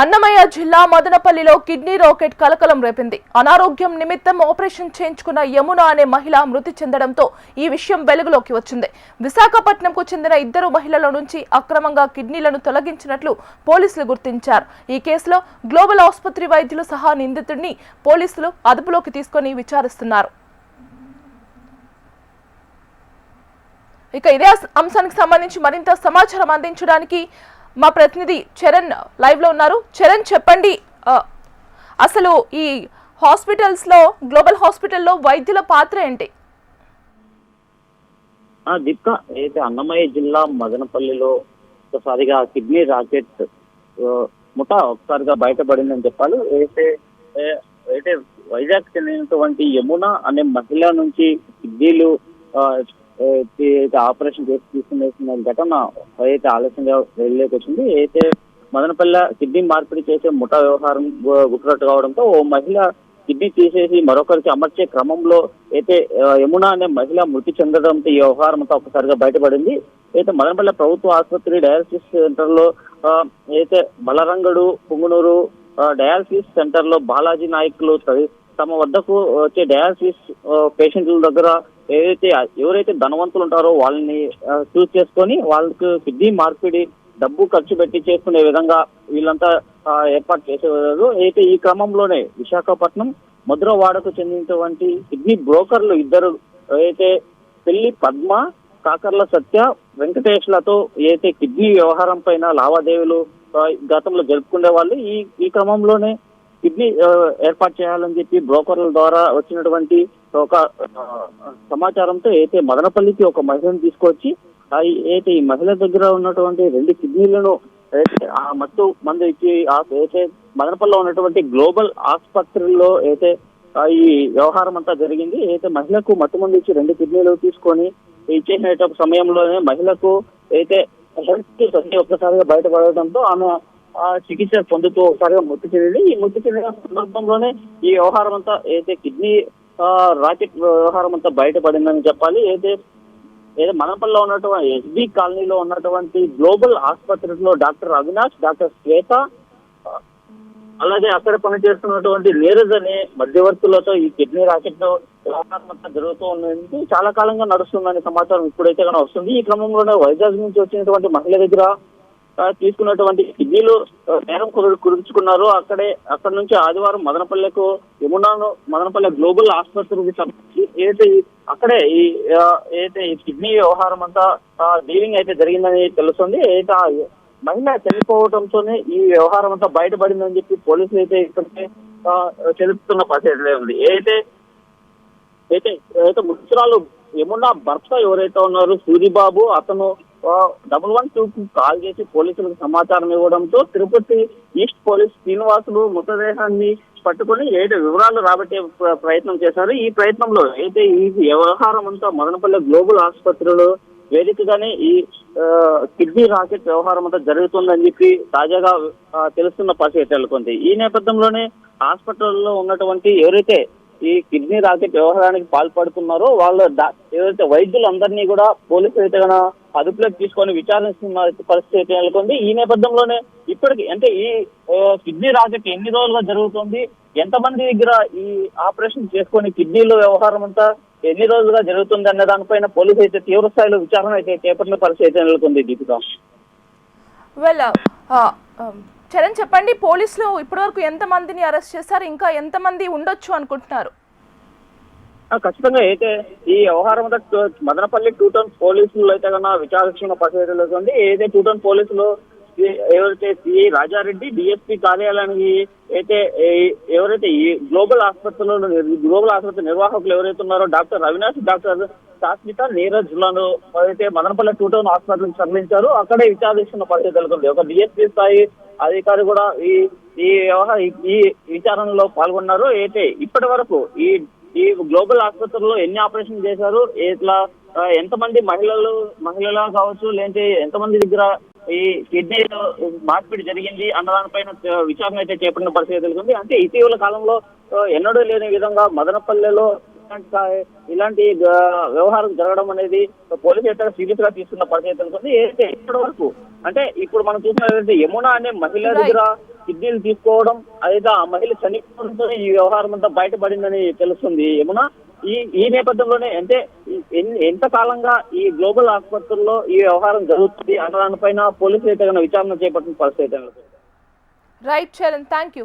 అన్నమయ్య జిల్లా మదనపల్లిలో kidney racket కలకలం రేపింది. అనారోగ్యం నిమిత్తం ఆపరేషన్ చేయించుకున్న యమున అనే మహిళ మృతి చెందడంతో ఈ విషయం వెలుగులోకి వచ్చింది. విశాఖపట్నంకు చెందిన 2 మహిళల నుంచి అక్రమంగా కిడ్నీలను తొలగించినట్లు పోలీసులు గుర్తించారు. ఈ కేసులో గ్లోబల్ ఆసుపత్రి వైద్యులు సహా నిందితుడిని పోలీసులు అదుపులోకి తీసుకొని విచారిస్తున్నారు. ఇక ఇదే అంశానికి సంబంధించి మరింత సమాచారం అందించడానికి మా ప్రతినిధి చరణ్ లైవ్ లో ఉన్నారు. చరణ్, చెప్పండి, అసలు ఈ హాస్పిటల్స్ లో గ్లోబల్ హాస్పిటల్లో వైద్యుల పాత్ర ఏంటి? దీపిక, అయితే అన్నమయ్య జిల్లా మదనపల్లిలో ఒకసారిగా కిడ్నీ రాకెట్ ముఠా ఒకసారిగా బయటపడిందని చెప్పాలి. అయితే వైజాగ్ చెందినటువంటి యమున అనే మహిళ నుంచి కిడ్నీలు ఆపరేషన్ చేసి తీసుకునేసిన ఘటన అయితే ఆలస్యంగా వెళ్ళలేక వచ్చింది. అయితే మదనపల్లి కిడ్నీ మార్పిడి చేసే ముఠా వ్యవహారం గుట్టురట్టు కావడంతో ఓ మహిళ కిడ్నీ తీసేసి మరొకరికి అమర్చే క్రమంలో అయితే యమున అనే మహిళ మృతి చెందడంతో ఈ వ్యవహారం అంతా ఒకసారిగా బయటపడింది. అయితే మదనపల్లి ప్రభుత్వ ఆసుపత్రి డయాలసిస్ సెంటర్ లో అయితే బలరంగడు, పుంగునూరు డయాలసిస్ సెంటర్ లో బాలాజీ నాయకులు తమ వద్దకు వచ్చే డయాలసిస్ పేషెంట్ల దగ్గర ఎవరైతే ధనవంతులు ఉంటారో వాళ్ళని చూస్ చేసుకొని వాళ్ళకి కిడ్నీ మార్పిడి డబ్బు ఖర్చు పెట్టి చేసుకునే విధంగా వీళ్ళంతా ఏర్పాటు చేసేవారు. అయితే ఈ క్రమంలోనే విశాఖపట్నం మధురవాడకు చెందినటువంటి కిడ్నీ బ్రోకర్లు 2 అయితే పెళ్లి పద్మ, కాకర్ల సత్య, వెంకటేష్లతో అయితే కిడ్నీ వ్యవహారం పైన లావాదేవీలు గతంలో జరుపుకునే వాళ్ళు. ఈ క్రమంలోనే కిడ్నీ ఏర్పాటు చేయాలని చెప్పి బ్రోకర్ల ద్వారా వచ్చినటువంటి ఒక సమాచారంతో అయితే మదనపల్లికి ఒక మహిళను తీసుకొచ్చి అయితే ఈ మహిళ దగ్గర ఉన్నటువంటి 2 కిడ్నీలను ఆ మత్తు మందు ఇచ్చి అయితే మదనపల్లిలో ఉన్నటువంటి గ్లోబల్ ఆసుపత్రిలో అయితే ఈ వ్యవహారం అంతా జరిగింది. అయితే మహిళకు మత్తు మందు ఇచ్చి 2 కిడ్నీలు తీసుకొని ఇచ్చేసిన సమయంలోనే మహిళకు అయితే హెల్త్ ఒక్కసారిగా బయటపడడంతో ఆమె చికిత్స పొందుతూ ఒకసారిగా మృతి చెందింది. ఈ మృతి చెందిన సందర్భంలోనే ఈ వ్యవహారం అంతా అయితే కిడ్నీ రాకెట్ వ్యవహారం అంతా బయటపడిందని చెప్పాలి. అయితే మదనపల్లిలో ఉన్నటువంటి ఎస్బి కాలనీలో ఉన్నటువంటి గ్లోబల్ ఆసుపత్రిలో డాక్టర్ అవినాష్, డాక్టర్ శ్వేత, అలాగే అక్కడ పనిచేస్తున్నటువంటి నీరజ్ అనే మధ్యవర్తులతో ఈ కిడ్నీ రాకెట్ వ్యవహారం అంతా జరుగుతూ ఉన్నది. చాలా కాలంగా నడుస్తుందనే సమాచారం ఇప్పుడైతే కనుక వస్తుంది. ఈ క్రమంలోనే వైజాగ్ నుంచి వచ్చినటువంటి మహిళ దగ్గర తీసుకున్నటువంటి కిడ్నీలు నేరం కుదుర్చుకున్నారు. అక్కడ నుంచి ఆదివారం మదనపల్లెకు యమునాను మదనపల్లె గ్లోబల్ ఆసుపత్రికి సంబంధించి అక్కడే ఈ కిడ్నీ వ్యవహారం అంతా డీలింగ్ అయితే జరిగిందని తెలుస్తుంది. అయితే మహిళ చనిపోవడంతోనే ఈ వ్యవహారం అంతా బయటపడిందని చెప్పి పోలీసులు అయితే ఇక్కడికి తెలుపుతున్న పరిస్థితి ఉంది. అయితే మృతురాలు యమున భర్త ఎవరైతే ఉన్నారో సూరిబాబు, అతను 112కు కాల్ చేసి పోలీసులకు సమాచారం ఇవ్వడంతో తిరుపతి ఈస్ట్ పోలీస్ శ్రీనివాసులు మృతదేహాన్ని పట్టుకొని వివరాలు రాబట్టే ప్రయత్నం చేశారు. ఈ ప్రయత్నంలో అయితే ఈ వ్యవహారం అంతా మదనపల్లి గ్లోబల్ ఆసుపత్రిలో వేదికగానే ఈ కిడ్నీ రాకెట్ వ్యవహారం అంతా జరుగుతుందని చెప్పి తాజాగా తెలుస్తున్న పరిస్థితి నెలకొంది. ఈ నేపథ్యంలోనే హాస్పిటల్లో ఉన్నటువంటి ఎవరైతే ఈ కిడ్నీ రాకెట్ వ్యవహారానికి పాల్పడుతున్నారో వాళ్ళ ఏదైతే వైద్యులందరినీ కూడా పోలీసులు అయితే కనుక అదుపులోకి తీసుకొని విచారిస్తున్న పరిస్థితి నెలకొంది. ఈ నేపథ్యంలోనే ఇప్పటికి అంటే ఈ కిడ్నీ రాకెట్ ఎన్ని రోజులుగా జరుగుతుంది, ఎంతమంది దగ్గర ఈ ఆపరేషన్ చేసుకొని కిడ్నీల వ్యవహారం అంతా ఎన్ని రోజులుగా జరుగుతుంది అనే దానిపైన పోలీసు అయితే తీవ్ర స్థాయిలో విచారణ అయితే చేపట్టిన పరిస్థితి నెలకొంది. దీపిక, చరణ్, చెప్పండి, పోలీసులు ఇప్పటివరకు ఎంతమందిని అరెస్ట్ చేశారు, ఇంకా ఎంతమంది ఉండొచ్చు అనుకుంటున్నారు? ఖచ్చితంగా అయితే ఈ వ్యవహారం మదనపల్లి 2 టౌన్ పోలీసులు అయితే కన్నా విచారించిన పరిస్థితుల్లో ఉంది. ఏదైతే 2 టౌన్ పోలీసులు ఎవరైతే సిఐ రాజారెడ్డి డిఎస్పీ కార్యాలయానికి అయితే ఎవరైతే ఈ గ్లోబల్ ఆసుపత్రి నిర్వాహకులు ఎవరైతే ఉన్నారో డాక్టర్ అవినాష్, డాక్టర్ శాస్మిత, నీరజ్లను అయితే మదనపల్లి 2 టౌన్ హాస్పిటల్కి తరలించారు. అక్కడే విచారిస్తున్న పరిస్థితి నెలకొంది. ఒక డిఎస్పీ స్థాయి అధికారి కూడా ఈ విచారణలో పాల్గొన్నారు. అయితే ఇప్పటి వరకు ఈ గ్లోబల్ ఆసుపత్రిలో ఎన్ని ఆపరేషన్ చేశారు, ఇట్లా ఎంతమంది మహిళలు కావచ్చు, లేదంటే ఎంతమంది దగ్గర ఈ కిడ్నీ మార్పిడి జరిగింది అన్న దానిపైన విచారణ అయితే చేపట్టిన పరిస్థితి తెలుస్తుంది. అంటే ఇటీవల కాలంలో ఎన్నడూ లేని విధంగా మదనపల్లెలో ఇలాంటి వ్యవహారం జరగడం అనేది పోలీసు అయితే సీరియస్ గా తీసుకున్న పరిస్థితి తెలుస్తుంది. అయితే ఇప్పటి వరకు అంటే ఇప్పుడు మనం చూసినట్లయితే యమున అనే మహిళ దగ్గర కిడ్నీలు తీసుకోవడం అయితే ఆ మహిళ చనిపోవడంతో ఈ వ్యవహారం అంతా బయటపడిందని తెలుస్తుంది యమున. ఈ నేపథ్యంలోనే అంటే ఎంత కాలంగా ఈ గ్లోబల్ ఆసుపత్రుల్లో ఈ వ్యవహారం జరుగుతుంది అన్న దానిపైన పోలీసులు అయితే విచారణ చేపట్టిన పరిస్థితి. Right Charan, thank you.